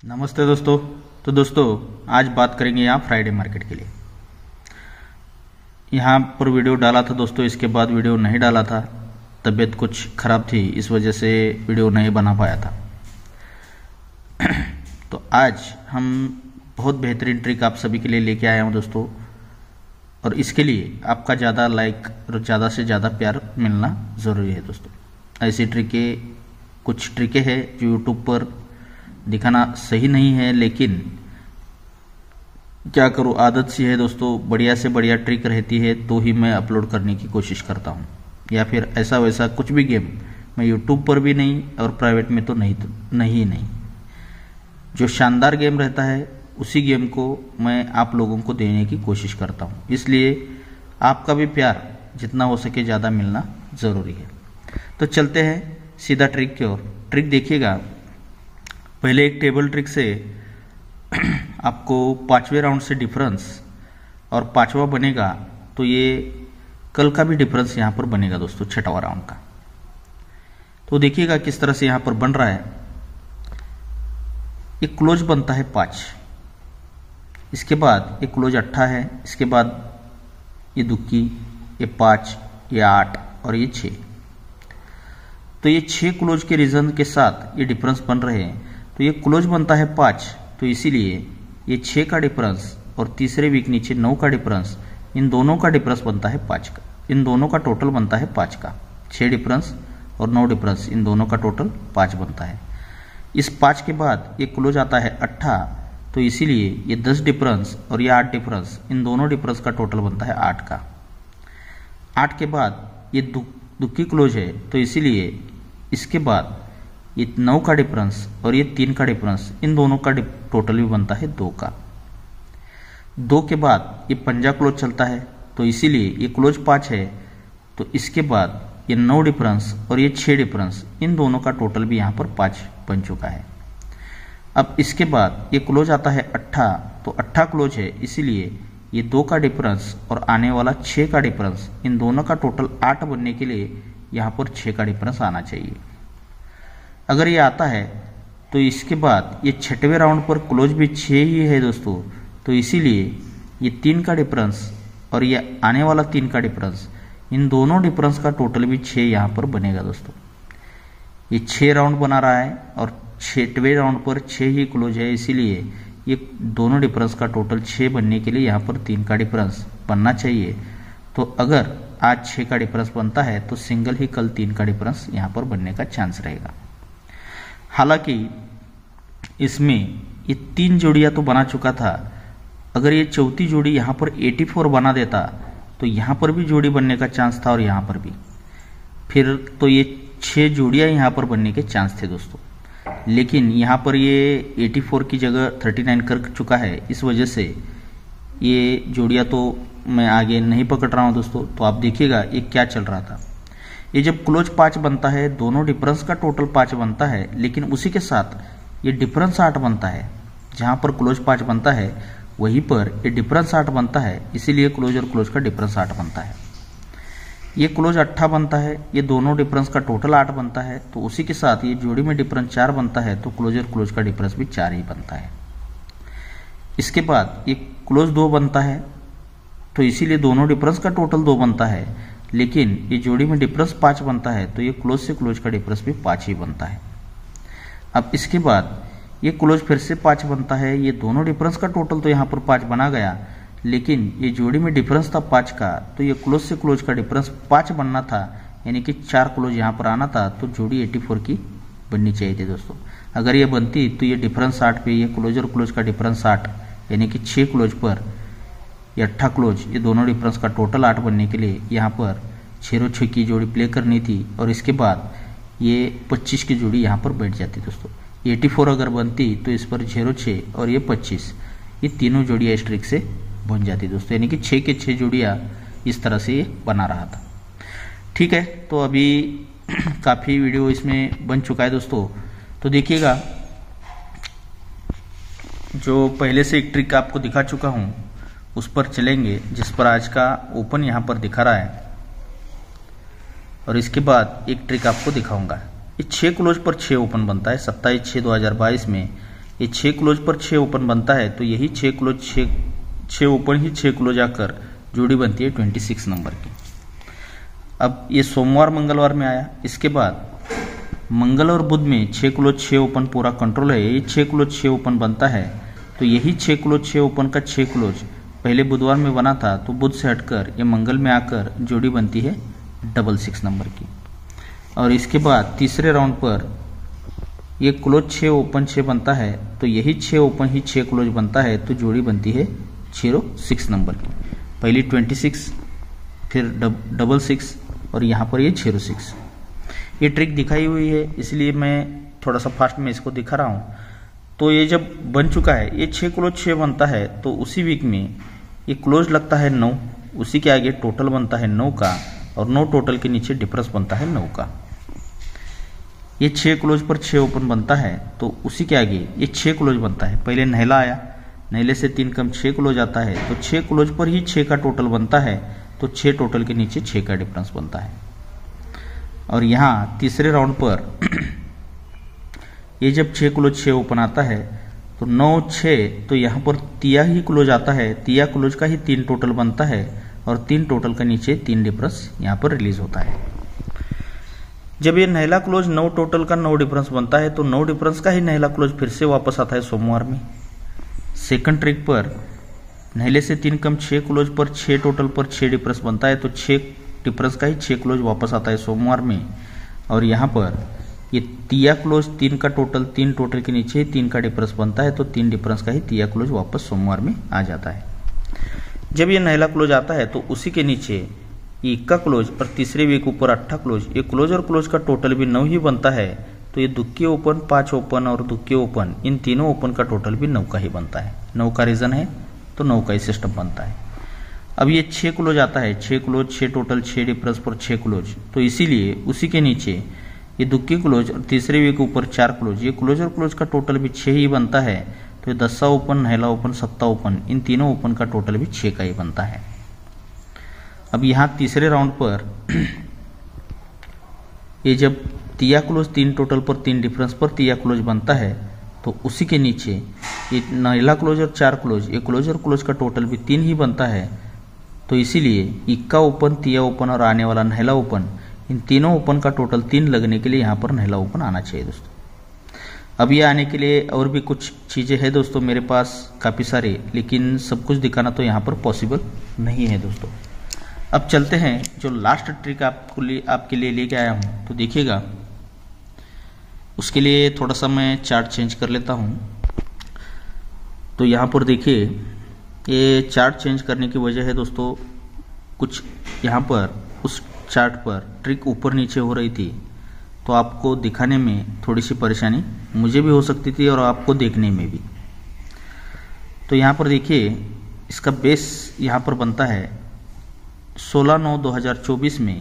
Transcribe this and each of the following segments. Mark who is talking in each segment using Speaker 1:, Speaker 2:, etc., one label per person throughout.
Speaker 1: नमस्ते दोस्तों। तो दोस्तों आज बात करेंगे यहाँ फ्राइडे मार्केट के लिए। यहाँ पर वीडियो डाला था दोस्तों, इसके बाद वीडियो नहीं डाला था, तबीयत कुछ ख़राब थी, इस वजह से वीडियो नहीं बना पाया था। तो आज हम बहुत बेहतरीन ट्रिक आप सभी के लिए लेके आया हूँ दोस्तों, और इसके लिए आपका ज़्यादा लाइक और ज़्यादा से ज़्यादा प्यार मिलना ज़रूरी है दोस्तों। ऐसी कुछ ट्रिकें हैं जो यूट्यूब पर दिखाना सही नहीं है, लेकिन क्या करूँ, आदत सी है दोस्तों। बढ़िया से बढ़िया ट्रिक रहती है तो ही मैं अपलोड करने की कोशिश करता हूँ, या फिर ऐसा वैसा कुछ भी गेम मैं यूट्यूब पर भी नहीं और प्राइवेट में तो नहीं। जो शानदार गेम रहता है उसी गेम को मैं आप लोगों को देने की कोशिश करता हूँ, इसलिए आपका भी प्यार जितना हो सके ज़्यादा मिलना ज़रूरी है। तो चलते हैं सीधा ट्रिक की ओर। ट्रिक देखिएगा, पहले एक टेबल ट्रिक से आपको पांचवें राउंड से डिफरेंस और पांचवा बनेगा, तो ये कल का भी डिफरेंस यहाँ पर बनेगा दोस्तों, छठवां राउंड का। तो देखिएगा किस तरह से यहाँ पर बन रहा है। एक क्लोज बनता है 5, इसके बाद एक क्लोज 8 है, इसके बाद ये दुक्की, ये 5, ये 8 और ये 6। तो ये 6 क्लोज के रीजन के साथ ये डिफरेंस बन रहे हैं। तो ये क्लोज बनता है 5, तो इसीलिए ये 6 का डिफरेंस और तीसरे वीक नीचे 9 का डिफरेंस, इन दोनों का डिफरेंस बनता है 5 का। इन दोनों का टोटल बनता है 5 का। 6 डिफरेंस और 9 डिफरेंस, इन दोनों का टोटल 5 बनता है। इस 5 के बाद ये क्लोज आता है 8, तो इसीलिए ये 10 डिफरेंस और ये 8 डिफरेंस, इन दोनों डिफरेंस का टोटल बनता है 8 का। 8 के बाद ये दुक्की क्लोज है, तो इसीलिए इसके बाद ये 9 का डिफरेंस और ये 3 का डिफरेंस, इन दोनों का टोटल भी बनता है 2 का। 2 के बाद ये पंजा क्लोज चलता है, तो इसीलिए ये क्लोज 5 है, तो इसके बाद ये 9 डिफरेंस और ये 6 डिफरेंस, इन दोनों का टोटल भी यहाँ पर 5 बन चुका है। अब इसके बाद ये क्लोज आता है 8, तो 8 क्लोज है, इसीलिए ये 2 का डिफरेंस और आने वाला 6 का डिफरेंस, इन दोनों का टोटल 8 बनने के लिए यहाँ पर 6 का डिफरेंस आना चाहिए। अगर ये आता है तो इसके बाद ये छठवें राउंड पर क्लोज भी 6 ही है दोस्तों, तो इसीलिए ये 3 का डिफरेंस और ये आने वाला 3 का डिफरेंस, इन दोनों डिफरेंस का टोटल भी 6 यहाँ पर बनेगा दोस्तों। ये 6 राउंड बना रहा है और छठवें राउंड पर 6 ही क्लोज है, इसीलिए ये दोनों डिफरेंस का टोटल 6 बनने के लिए यहाँ पर 3 का डिफरेंस बनना चाहिए। तो अगर आज 6 का डिफरेंस बनता है तो सिंगल ही कल 3 का डिफरेंस यहाँ पर बनने का चांस रहेगा। हालांकि इसमें ये 3 जोड़ियां तो बना चुका था, अगर ये चौथी जोड़ी यहाँ पर 84 बना देता तो यहाँ पर भी जोड़ी बनने का चांस था और यहाँ पर भी, फिर तो ये 6 जोड़ियां यहाँ पर बनने के चांस थे दोस्तों। लेकिन यहाँ पर ये 84 की जगह 39 कर चुका है, इस वजह से ये जोड़ियां तो मैं आगे नहीं पकड़ रहा हूँ दोस्तों। तो आप देखिएगा ये क्या चल रहा था। ये जब क्लोज 5 बनता है, दोनों डिफरेंस का टोटल 5 बनता है, लेकिन उसी के साथ ये डिफरेंस 8 बनता है। जहां पर क्लोज 5 बनता है वहीं पर ये डिफरेंस 8 बनता है, इसीलिए क्लोज और क्लोज का डिफरेंस 8 बनता है। ये क्लोज 8 बनता है, ये दोनों डिफरेंस का टोटल 8 बनता है, तो उसी के साथ ये जोड़ी में डिफरेंस 4 बनता है, तो क्लोज और क्लोज का डिफरेंस भी 4 ही बनता है। इसके बाद ये क्लोज 2 बनता है, तो इसीलिए दोनों डिफरेंस का टोटल 2 बनता है, लेकिन ये जोड़ी में डिफरेंस 5 बनता है, तो ये क्लोज से क्लोज का डिफरेंस भी 5 ही बनता है। अब इसके बाद ये क्लोज फिर से 5 बनता है, ये दोनों डिफरेंस का टोटल तो यहाँ पर 5 बना गया, लेकिन ये जोड़ी में डिफरेंस था 5 का, तो ये क्लोज से क्लोज का डिफरेंस 5 बनना था, यानी कि 4 क्लोज यहाँ पर आना था, तो जोड़ी 84 की बननी चाहिए थी दोस्तों। अगर ये बनती तो ये डिफरेंस 8 पे, ये क्लोज और क्लोज का डिफरेंस 8, यानी कि 6 क्लोज पर ये 8 क्लोज, ये दोनों डिफरेंस का टोटल 8 बनने के लिए यहाँ पर 06 की जोड़ी प्ले करनी थी, और इसके बाद ये 25 की जोड़ी यहाँ पर बैठ जाती दोस्तों। 84 अगर बनती तो इस पर 06 और ये 25, ये तीनों जोड़ियाँ इस ट्रिक से बन जाती दोस्तों, यानी कि 6 के 6 जोड़ियाँ इस तरह से ये बना रहा था। ठीक है, तो अभी काफ़ी वीडियो इसमें बन चुका है दोस्तों। तो देखिएगा, जो पहले से एक ट्रिक आपको दिखा चुका हूँ उस पर चलेंगे, जिस पर आज का ओपन यहाँ पर दिखा रहा है, और इसके बाद एक ट्रिक आपको दिखाऊंगा। ये 6 क्लोज पर 6 ओपन बनता है। 27/6/2022 में ये 6 क्लोज पर 6 ओपन बनता है, तो यही 6 क्लोज 6 ओपन ही 6 क्लोज आकर जोड़ी बनती है 26 नंबर की। अब ये सोमवार मंगलवार में आया, इसके बाद मंगल और बुध में 6 क्लोज 6 ओपन पूरा कंट्रोल है, ये 6 क्लोज 6 ओपन बनता है, तो यही 6 क्लोज 6 ओपन का 6 क्लोज पहले बुधवार में बना था, तो बुध से हटकर ये मंगल में आकर जोड़ी बनती है 66 नंबर की। और इसके बाद तीसरे राउंड पर ये क्लोज 6 ओपन 6 बनता है, तो यही 6 ओपन ही 6 क्लोज बनता है, तो जोड़ी बनती है 06 नंबर की। पहली 26, फिर 66 और यहाँ पर ये 06। ये ट्रिक दिखाई हुई है, इसलिए मैं थोड़ा सा फास्ट में इसको दिखा रहा हूँ। तो ये जब बन चुका है, ये 6 क्लोज 6 बनता है, तो उसी वीक में ये क्लोज लगता है 9, उसी के आगे टोटल बनता है 9 का, और 9 टोटल के नीचे डिफरेंस बनता है 9 का। ये 6 क्लोज पर 6 ओपन बनता है, तो उसी के आगे ये 6 क्लोज बनता है। पहले नहला आया, नहले से 3 कम 6 क्लोज आता है, तो 6 क्लोज पर ही 6 का टोटल बनता है, तो 6 टोटल के नीचे 6 का डिफरेंस बनता है। और यहाँ तीसरे राउंड पर ये जब 6 क्लोज 6 ओपन आता है, तो 9 6, तो यहाँ पर तिया ही क्लोज आता है, तिया क्लोज का ही 3 टोटल बनता है, और 3 टोटल का नीचे 3 डिफरेंस यहाँ पर रिलीज होता है। जब ये नहला क्लोज 9 टोटल का 9 डिफरेंस बनता है, तो 9 डिफरेंस का ही नहला क्लोज फिर से वापस आता है सोमवार में। सेकंड ट्रिक पर नहले से 3 कम 6 क्लोज पर 6 टोटल पर 6 डिफरेंस बनता है, तो 6 डिफरेंस का ही 6 क्लोज वापस आता है सोमवार में। और यहाँ पर ये तिया क्लोज 3 का टोटल 3 टोटल के नीचे 3 का डिफरेंस बनता है, तो 3 डिफरेंस का ही तिया क्लोज वापस सोमवार में आ जाता है। जब ये नहला क्लोज आता है, तो उसी के नीचे ये इक्का क्लोज और तीसरे वीक ऊपर 8 क्लोज, ये क्लोज और क्लोज का टोटल भी 9 ही बनता है, तो ये दुक्की ओपन 5 ओपन और दुक्की ओपन, इन तीनों ओपन का टोटल भी 9 का ही बनता है। 9 का रीजन है, तो 9 का ही सिस्टम बनता है। अब ये 6 क्लोज आता है, 6 क्लोज 6 टोटल 6 डिफरेंस पर 6 क्लोज, तो इसीलिए उसी के नीचे ये दुक्की क्लोज और तीसरे वीक ऊपर 4 क्लोज, ये क्लोज और क्लोज का टोटल भी 6 ही बनता है, तो ये 10 ओपन, नहला ओपन, 7 ओपन, इन तीनों ओपन का टोटल भी 6 का ही बनता है। अब यहाँ तीसरे राउंड पर ये जब तिया क्लोज 3 टोटल पर 3 डिफरेंस पर तिया क्लोज बनता है, तो उसी के नीचे ये नहला क्लोज और 4 क्लोज, ये क्लोज और क्लोज का टोटल भी 3 ही बनता है, तो इसीलिए इक्का ओपन, तिया ओपन और आने वाला नहला ओपन, इन तीनों ओपन का टोटल 3 लगने के लिए यहाँ पर नहला ओपन आना चाहिए दोस्तों। अब ये आने के लिए और भी कुछ चीज़ें हैं दोस्तों मेरे पास काफ़ी सारे, लेकिन सब कुछ दिखाना तो यहाँ पर पॉसिबल नहीं है दोस्तों। अब चलते हैं, जो लास्ट ट्रिक आपके लिए लेके आया हूँ, तो देखिएगा। उसके लिए थोड़ा सा मैं चार्ट चेंज कर लेता हूँ। तो यहाँ पर देखिए, ये चार्ट चेंज करने की वजह है दोस्तों, कुछ यहाँ पर उस चार्ट पर ट्रिक ऊपर नीचे हो रही थी, तो आपको दिखाने में थोड़ी सी परेशानी मुझे भी हो सकती थी और आपको देखने में भी। तो यहाँ पर देखिए, इसका बेस यहाँ पर बनता है 16/9/2024 में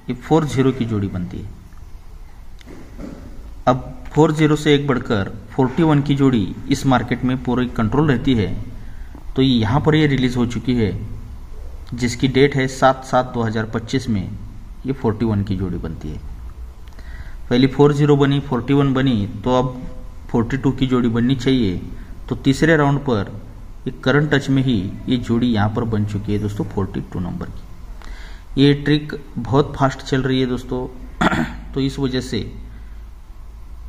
Speaker 1: ये 40 की जोड़ी बनती है। अब 40 से एक बढ़कर 41 की जोड़ी इस मार्केट में पूरी कंट्रोल रहती है, तो यहाँ पर ये रिलीज हो चुकी है, जिसकी डेट है 7/7/2025 में ये 41 की जोड़ी बनती है। पहली 40 बनी, 41 बनी, तो अब 42 की जोड़ी बननी चाहिए। तो तीसरे राउंड पर एक करंट टच में ही ये जोड़ी यहाँ पर बन चुकी है दोस्तों 42 नंबर की। ये ट्रिक बहुत फास्ट चल रही है दोस्तों, तो इस वजह से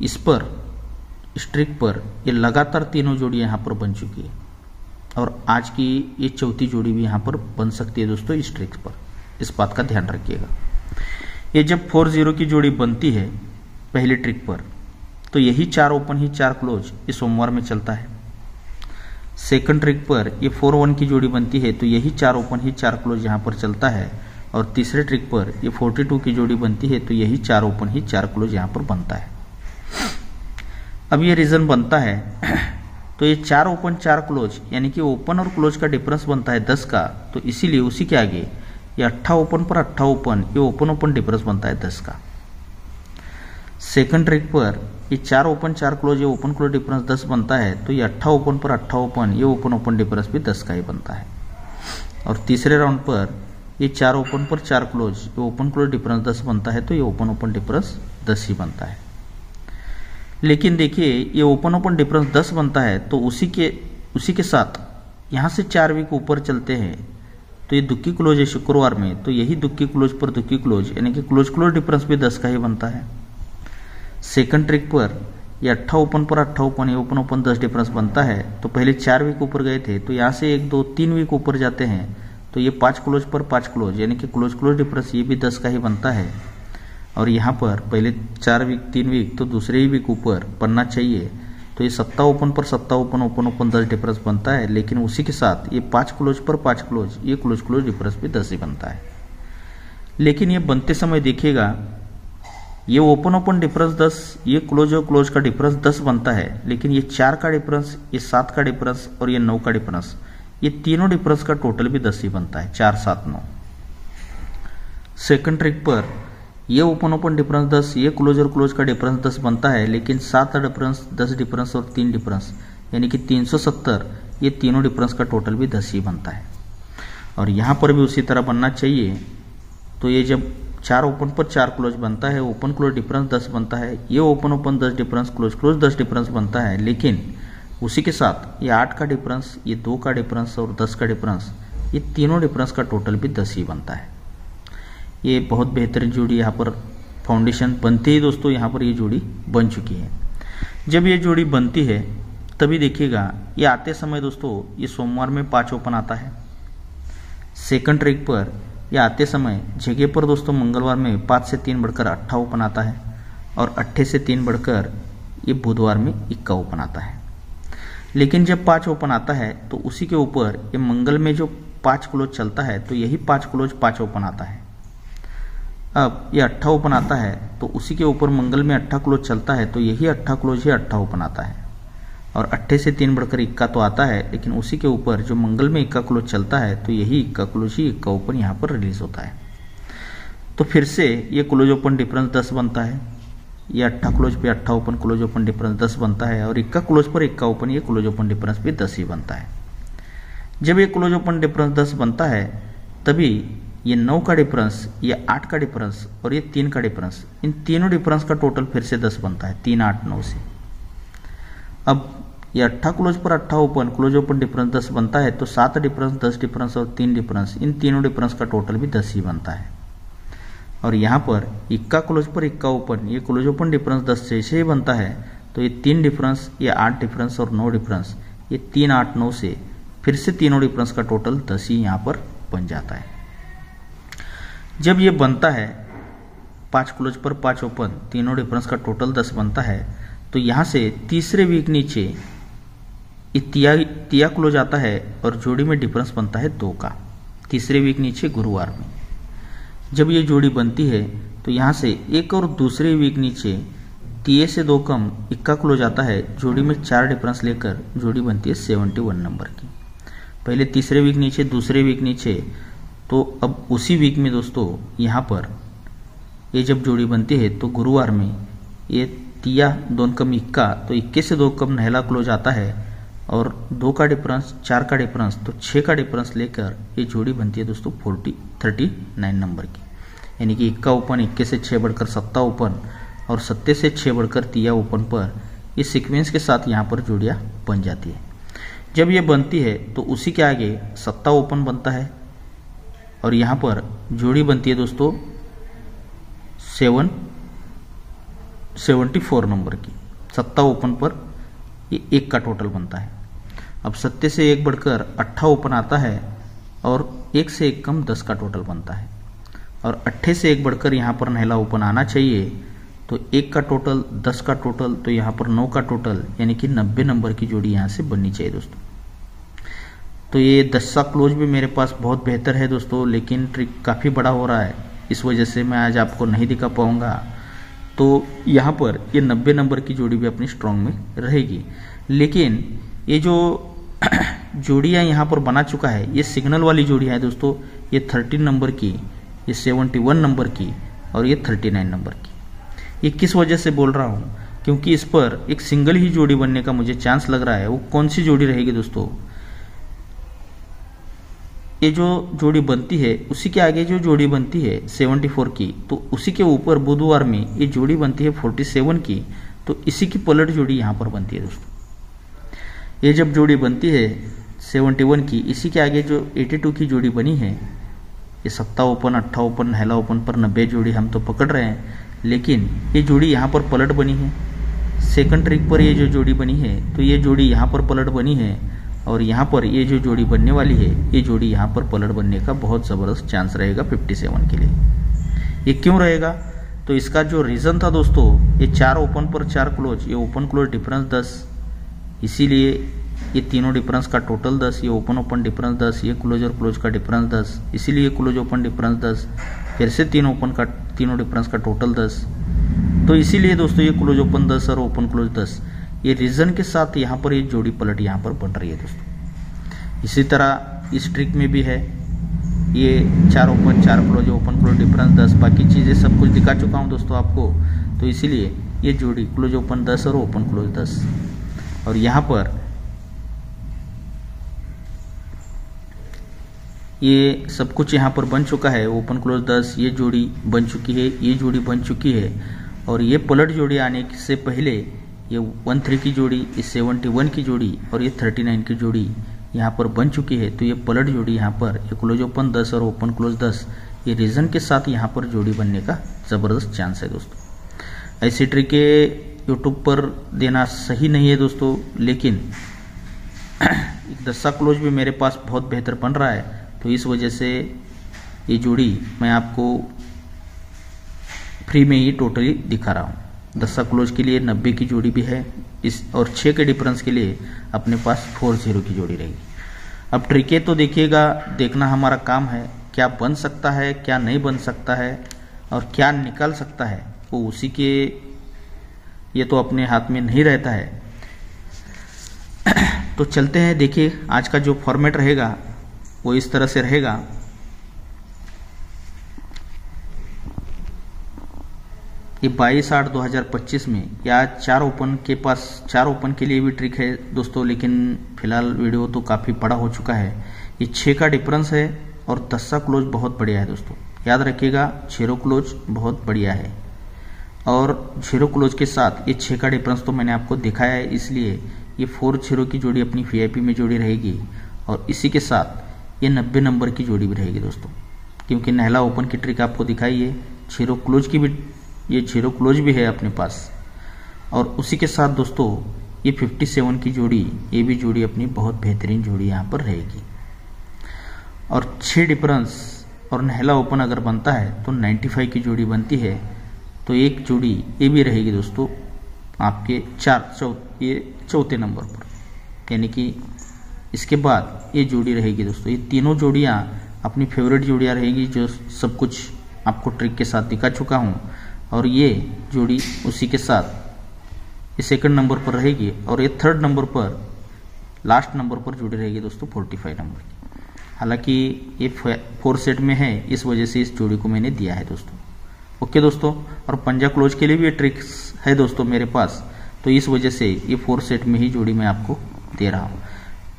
Speaker 1: इस ट्रिक पर ये लगातार तीनों जोड़ी यहाँ पर बन चुकी है, और आज की ये चौथी जोड़ी भी यहाँ पर बन सकती है दोस्तों इस ट्रिक पर। इस बात का ध्यान रखिएगा। ये जब 40 की जोड़ी बनती है पहले ट्रिक पर, तो यही 4 ओपन ही 4 क्लोज ये सोमवार में चलता है। सेकंड ट्रिक पर ये 41 की जोड़ी बनती है, तो यही 4 ओपन ही 4 क्लोज यहाँ पर चलता है। और तीसरे ट्रिक पर ये 42 की जोड़ी बनती है, तो यही 4 ओपन ही 4 क्लोज यहाँ पर बनता है। अब ये रीजन बनता है, तो ये 4 ओपन 4 क्लोज, यानी कि ओपन और क्लोज का डिफरेंस बनता है 10 का, तो इसीलिए उसी के आगे ये 8 ओपन पर 8 ओपन, ये ओपन ओपन डिफरेंस बनता है 10 का। सेकंड ट्रिक पर ये 4 ओपन 4 क्लोज, ये ओपन क्लोज डिफरेंस 10 बनता है, तो ये 8 ओपन पर 8 ओपन, ये ओपन ओपन डिफरेंस भी 10 का ही बनता है। और तीसरे राउंड पर ये 4 ओपन पर 4 क्लोज, ये ओपन क्लोज डिफरेंस 10 बनता है, तो ये ओपन ओपन डिफरेंस 10 ही बनता है। लेकिन देखिए ये ओपन ओपन डिफरेंस 10 बनता है, तो उसी के साथ यहाँ से 4 वीक ऊपर चलते हैं तो ये दुक्की क्लोज है शुक्रवार में, तो यही दुक्की क्लोज पर दुक्की क्लोज यानी कि क्लोज क्लोज डिफरेंस भी 10 का ही बनता है। सेकंड ट्रिक पर ये 8 ओपन पर 8 ओपन, ये ओपन ओपन 10 डिफरेंस बनता है, तो पहले 4 वीक ऊपर गए थे तो यहाँ से 1 2 3 वीक ऊपर जाते हैं तो ये 5 क्लोज पर 5 क्लोज यानी कि क्लोज क्लोज डिफरेंस ये भी 10 का ही बनता है। और यहाँ पर पहले 4 वीक 3 वीक तो दूसरे ही वीक ऊपर बनना चाहिए, तो ये 7 ओपन पर 7 ओपन ओपन ओपन 10 डिफरेंस बनता है, लेकिन उसी के साथ ये 5 क्लोज पर 5 क्लोज ये क्लोज क्लोज डिफरेंस भी 10 ही बनता है। लेकिन ये बनते समय देखिएगा ये ओपन ओपन डिफरेंस 10, ये क्लोज और क्लोज का डिफरेंस 10 बनता है, लेकिन ये 4 का डिफरेंस, ये 7 का डिफरेंस और ये 9 का डिफरेंस, ये तीनों डिफरेंस का टोटल भी 10 ही बनता है, 4 7 9। सेकंड ट्रिक पर ये ओपन ओपन डिफरेंस 10, ये क्लोज और क्लोज का डिफरेंस 10 बनता है, लेकिन 7 डिफरेंस 10 डिफरेंस और 3 डिफरेंस यानी कि 370, ये तीनों डिफरेंस का टोटल भी 10 ही बनता है। और यहाँ पर भी उसी तरह बनना चाहिए, तो ये जब 4 ओपन पर 4 क्लोज बनता है, ओपन क्लोज डिफरेंस 10 बनता है, ये open open 10 difference close close 10 difference बनता है, लेकिन उसी के साथ ये 8 का डिफरेंस, ये 2 का डिफरेंस और 10 का डिफरेंस, ये तीनों डिफरेंस का टोटल भी 10 ही बनता है। ये बहुत बेहतरीन जोड़ी यहाँ पर फाउंडेशन बनते ही दोस्तों यहाँ पर ये जोड़ी बन चुकी है। जब ये जोड़ी बनती है तभी देखिएगा ये आते समय दोस्तों ये सोमवार में 5 ओपन आता है। सेकंड ट्रिक पर ये आते समय जगह पर दोस्तों मंगलवार में 5 से 3 बढ़कर 8 ओपन आता है, और 8 से 3 बढ़कर ये बुधवार में 21 ओपन आता है। लेकिन जब 5 ओपन आता है तो उसी के ऊपर ये मंगल में जो 5 क्लोज चलता है तो यही 5 क्लोज 5 ओपन आता है। अब ये 8 ओपन आता है तो उसी के ऊपर मंगल में 8 क्लोज चलता है तो यही 8 क्लोज ही 8 ओपन आता है, और 8 से 3 बढ़कर 21 तो आता है, लेकिन उसी के ऊपर जो मंगल में 21 क्लोज चलता है तो यही 21 क्लोज ही 21 ओपन यहाँ पर रिलीज होता है। तो फिर से ये क्लोज ओपन डिफरेंस 10 बनता है, ये 8 क्लोज पे 8 ओपन क्लोज ओपन डिफरेंस 10 बनता है, और 21 क्लोज पर 21 ओपन ये क्लोज ओपन डिफरेंस भी 10 ही बनता है। जब ये क्लोज ओपन डिफरेंस 10 बनता है तभी ये 9 का डिफरेंस, ये 8 का डिफरेंस और ये 3 का डिफरेंस, इन तीनों डिफरेंस का टोटल फिर से 10 बनता है, 3 8 9 से। अब ये 8 क्लोज पर 8 ओपन क्लोज ओपन डिफरेंस 10 बनता है, तो 7 डिफरेंस 10 डिफरेंस और 3 डिफरेंस, इन तीनों डिफरेंस का टोटल भी 10 ही बनता है। और यहाँ पर 21 क्लोज पर 21 ओपन, ये क्लोज ओपन डिफरेंस 10 से ऐसे ही बनता है, तो ये 3 डिफरेंस, ये 8 डिफरेंस और 9 डिफरेंस, ये 3 8 9 से फिर से तीनों डिफरेंस का टोटल 10 ही यहाँ पर बन जाता है। जब ये बनता है 5 क्लोज पर 5 ओपन, तीनों डिफरेंस का टोटल 10 बनता है, तो यहाँ से तीसरे वीक नीचे तिया क्लोज आता है और जोड़ी में डिफरेंस बनता है 2 का, तीसरे वीक नीचे गुरुवार में। जब ये जोड़ी बनती है तो यहाँ से एक और दूसरे वीक नीचे तिये से 2 कम 21 क्लोज आता है, जोड़ी में 4 डिफरेंस लेकर जोड़ी बनती है 71 नंबर की। पहले तीसरे वीक नीचे, दूसरे वीक नीचे, तो अब उसी वीक में दोस्तों यहाँ पर ये जब जोड़ी बनती है तो गुरुवार में ये तिया 2 कम 21, तो 21 से 2 कम नहला क्लोज आता है, और 2 का डिफरेंस 4 का डिफरेंस तो 6 का डिफरेंस लेकर ये जोड़ी बनती है दोस्तों 39 नंबर की, यानी कि 21 ओपन 21 से 6 बढ़कर 7 ओपन और 7 से 6 बढ़कर तिया ओपन पर इस सीक्वेंस के साथ यहाँ पर जोड़ियाँ बन जाती है। जब ये बनती है तो उसी के आगे 7 ओपन बनता है, और यहाँ पर जोड़ी बनती है दोस्तों 74 नंबर की, 7 ओपन पर ये 1 का टोटल बनता है। अब 7 से 1 बढ़कर 8 ओपन आता है, और 1 से 1 कम 10 का टोटल बनता है, और 8 से 1 बढ़कर यहाँ पर नहला ओपन आना चाहिए, तो 1 का टोटल 10 का टोटल, तो यहाँ पर 9 का टोटल, यानी कि 90 नंबर की जोड़ी यहाँ से बननी चाहिए दोस्तों। तो ये 10 का क्लोज भी मेरे पास बहुत बेहतर है दोस्तों, लेकिन ट्रिक काफ़ी बड़ा हो रहा है, इस वजह से मैं आज आपको नहीं दिखा पाऊंगा। तो यहाँ पर ये 90 नंबर की जोड़ी भी अपनी स्ट्रॉन्ग में रहेगी, लेकिन ये जो जोड़ियाँ यहाँ पर बना चुका है ये सिग्नल वाली जोड़ियाँ है दोस्तों, ये 13 नंबर की, ये 71 नंबर की और ये 39 नंबर की। ये किस वजह से बोल रहा हूँ, क्योंकि इस पर एक सिंगल ही जोड़ी बनने का मुझे चांस लग रहा है। वो कौन सी जोड़ी रहेगी दोस्तों, ये जो जोड़ी बनती है उसी के आगे जो जोड़ी बनती है 74 की, तो उसी के ऊपर बुधवार में ये जोड़ी बनती है 47 की, तो इसी की पलट जोड़ी यहाँ पर बनती है दोस्तों। ये जब जोड़ी बनती है 71 की, इसी के आगे जो 82 की जोड़ी बनी है, ये 7 ओपन 8 ओपन नहला ओपन पर 90 जोड़ी हम तो पकड़ रहे हैं, लेकिन ये जोड़ी यहाँ पर पलट बनी है। सेकंड ट्रिक पर ये जो जोड़ी बनी है, तो ये जोड़ी यहाँ पर पलट बनी है, और यहाँ पर ये जो जोड़ी बनने वाली है, ये जोड़ी यहाँ पर पलट बनने का बहुत ज़बरदस्त चांस रहेगा 57 के लिए। ये क्यों रहेगा? तो इसका जो रीज़न था दोस्तों, ये 4 ओपन पर 4 क्लोज, ये ओपन क्लोज डिफरेंस 10, इसीलिए ये तीनों डिफरेंस का टोटल 10, ये ओपन ओपन डिफरेंस 10, ये क्लोज और क्लोज का डिफरेंस 10, इसीलिए क्लोज ओपन डिफरेंस 10, फिर से तीनों ओपन का तीनों डिफरेंस का टोटल 10, तो इसीलिए दोस्तों ये क्लोज ओपन 10 और ओपन क्लोज 10, ये रीजन के साथ यहाँ पर ये जोड़ी पलट यहाँ पर बन रही है दोस्तों। इसी तरह इस ट्रिक में भी है, ये 4 open 4 close open close difference 10, बाकी चीज़ें सब कुछ दिखा चुका हूँ दोस्तों आपको, तो इसीलिए ये जोड़ी क्लोज ओपन 10 और ओपन क्लोज 10, और यहाँ पर ये सब कुछ यहाँ पर बन चुका है। ओपन क्लोज 10, ये जोड़ी बन चुकी है, ये जोड़ी बन चुकी है, और ये पलट जोड़ी आने से पहले ये 13 की जोड़ी, ये 71 की जोड़ी और ये 39 की जोड़ी यहाँ पर बन चुकी है। तो ये पलट जोड़ी यहाँ पर ये क्लोज ओपन 10 और ओपन क्लोज 10, ये रीजन के साथ यहाँ पर जोड़ी बनने का ज़बरदस्त चांस है दोस्तों। ऐसी ट्रिकें यूट्यूब पर देना सही नहीं है दोस्तों, लेकिन दस्सा क्लोज भी मेरे पास बहुत बेहतर बन रहा है, तो इस वजह से ये जोड़ी मैं आपको फ्री में ही टोटली दिखा रहा हूँ। दस्सा क्लोज के लिए 90 की जोड़ी भी है इस, और 6 के डिफरेंस के लिए अपने पास 40 की जोड़ी रहेगी। अब ट्रिकें तो देखिएगा, देखना हमारा काम है, क्या बन सकता है क्या नहीं बन सकता है और क्या निकल सकता है, वो उसी के, ये तो अपने हाथ में नहीं रहता है। तो चलते हैं, देखिए आज का जो फॉर्मेट रहेगा वो इस तरह से रहेगा। ये 22/8/2025 में या 4 ओपन के पास 4 ओपन के लिए भी ट्रिक है दोस्तों, लेकिन फिलहाल वीडियो तो काफ़ी बड़ा हो चुका है। ये 6 का डिफरेंस है और दस्सा क्लोज बहुत बढ़िया है दोस्तों, याद रखिएगा 0 क्लोज बहुत बढ़िया है, और 0 क्लोज के साथ ये 6 का डिफरेंस तो मैंने आपको दिखाया है, इसलिए ये 4-0 की जोड़ी अपनी VIP में जोड़ी रहेगी, और इसी के साथ ये 90 नंबर की जोड़ी भी रहेगी दोस्तों, क्योंकि नहला ओपन की ट्रिक आपको दिखाई है, 0 क्लोज की भी, ये 0 क्लोज भी है अपने पास, और उसी के साथ दोस्तों ये 57 की जोड़ी, ये भी जोड़ी अपनी बहुत बेहतरीन जोड़ी यहाँ पर रहेगी। और 6 डिफरेंस और नहला ओपन अगर बनता है तो 95 की जोड़ी बनती है, तो एक जोड़ी ये भी रहेगी दोस्तों आपके ये चौथे नंबर पर, यानी कि इसके बाद ये जोड़ी रहेगी दोस्तों। ये तीनों जोड़ियाँ अपनी फेवरेट जोड़ियाँ रहेगी, जो सब कुछ आपको ट्रिक के साथ दिखा चुका हूँ, और ये जोड़ी उसी के साथ ये सेकंड नंबर पर रहेगी, और ये थर्ड नंबर पर लास्ट नंबर पर जुड़ी रहेगी दोस्तों 45 नंबर की। हालांकि ये 4 सेट में है, इस वजह से इस जोड़ी को मैंने दिया है दोस्तों। ओके दोस्तों, और पंजा क्लोज के लिए भी ये ट्रिक्स है दोस्तों मेरे पास, तो इस वजह से ये 4 सेट में ही जोड़ी मैं आपको दे रहा हूँ।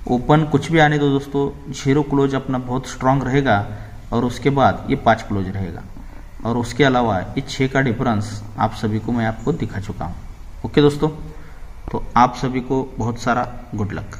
Speaker 1: ओपन कुछ भी आने दो दोस्तों, 0 क्लोज अपना बहुत स्ट्रांग रहेगा, और उसके बाद ये 5 क्लोज रहेगा, और उसके अलावा ये 6 का डिफरेंस आप सभी को मैं आपको दिखा चुका हूँ। ओके दोस्तों, तो आप सभी को बहुत सारा गुड लक।